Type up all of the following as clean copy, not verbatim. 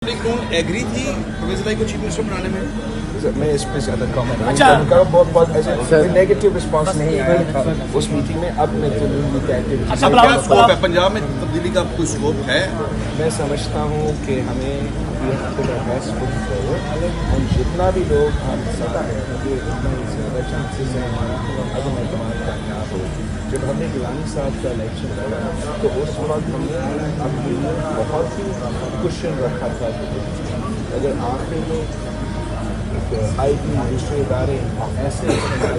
Agree थी परवेज भाई को चीफ मिनिस्टर बनाने में? मैं इस पे ज़्यादा कमेंट नहीं करूँगा। बहुत ऐसे नेगेटिव रिस्पांस नहीं आया था उस मीटिंग में। अब मैं तब्दीली का क्या स्कोप है पंजाब में? तब्दीली का कोई स्कोप है? मैं समझता हूँ कि हमें हम जितना भी लोग हमारे साथ हैं मुझे उतना ही ज़्यादा चांसेस हैं हमारा अगर मैं तुम्हारा कामयाब हो। जब हमने गिलानी साहब का इलेक्शन लड़ा तो उस वक्त हमने अपनी बहुत ही क्वेश्चन रखा था अगर आखिर में आई टी दूसरे इदारे ऐसे हैं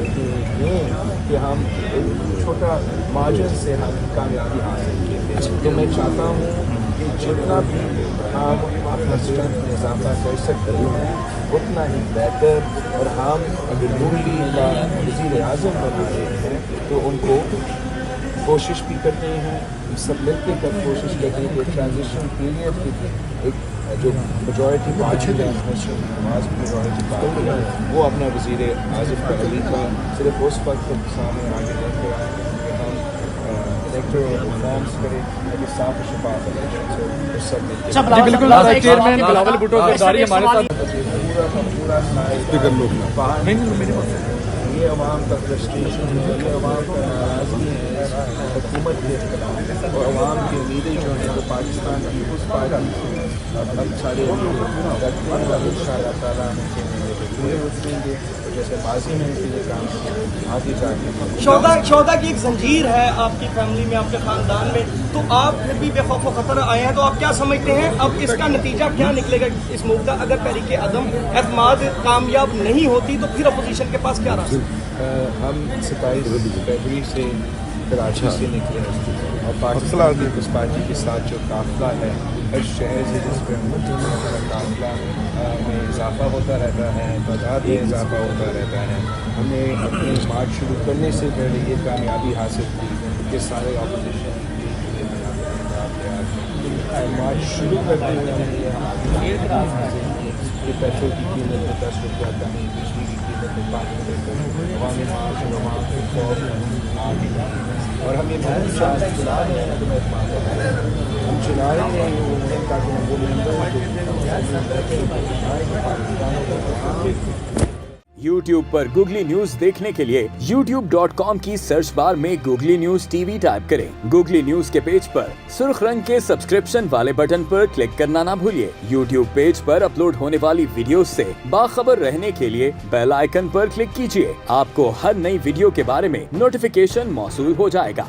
कि हम एक छोटा मार्जिन से हम कामयाबी हासिल किए थे। तो मैं चाहता हूँ कि जितना भी हम अपना स्ट्रेंथ में इजाफा कर सकते हैं उतना ही बेहतर। और हम अगर नून लीग का वज़ीर आज़म बना रहे हैं तो उनको कोशिश भी करते हैं, हम सब मिलकर कर कोशिश करते हैं कि ट्रांजिशन पीरियड की एक जो मेजॉरिटी पार्टी है मेजॉरिटी पार्टी है वो अपना वज़ीर आज़म का खलीफा सिर्फ उस वक्त सामने आगे लेकर आए कि हम इलेक्टोरल रिफॉर्म्स करें ताकि साफ शफाफ इलेक्शन हो उस सब में। बिल्कुल चेयरमैन बिलावल भुट्टो ज़रदारी हमारे साथ ये अवाम का फ्रस्ट्रेशन है, ये अवाम का नाराज़गी है हुकूमत के खिलाफ और अवाम की उम्मीदें जो हैं जो पाकिस्तान की उस पार्टी अब सारे रखते हैं इंशाअल्लाह ताला उनके पूरे उतरेंगे जैसे माजी में ये काम आगे जाके। शोहदा की एक जंजीर है आपकी फैमिली में, आपके ख़ानदान में, तो आप फिर भी बेखौफ ख़तर आए हैं, तो आप क्या समझते हैं अब इसका नतीजा क्या निकलेगा इस मूव का? अगर तहरीक अदम एतमाद कामयाब नहीं होती तो फिर अपोजिशन के पास क्या रास्ता? हम 27 फरवरी से कराची से निकले और पाकिस्तान पीपल्स पार्टी के साथ जो काफिला है हर शहर से जिस पर काफिला में इजाफा होता रहता है, तादाद में इजाफा होता रहता है। हमने अपने मार्च शुरू करने से पहले ये कामयाबी हासिल की कि सारे ऑपोजिशन मार्च शुरू करते हुए हमने ये पेट्रोल की कीमत में 10 रुपया कमी, बिजली की कीमत में 5 रुपये कमी, मार्च और हम ये बहुत चला रहे हैं। तो मैं हम चला रहे हैं ताकि हम वो YouTube पर गूगली न्यूज देखने के लिए youtube.com की सर्च बार में गूगली न्यूज टीवी टाइप करें। गूगली न्यूज के पेज पर सुर्ख रंग के सब्सक्रिप्शन वाले बटन पर क्लिक करना ना भूलिए। YouTube पेज पर अपलोड होने वाली वीडियो से बाखबर रहने के लिए बेल आइकन पर क्लिक कीजिए। आपको हर नई वीडियो के बारे में नोटिफिकेशन मौसूल हो जाएगा।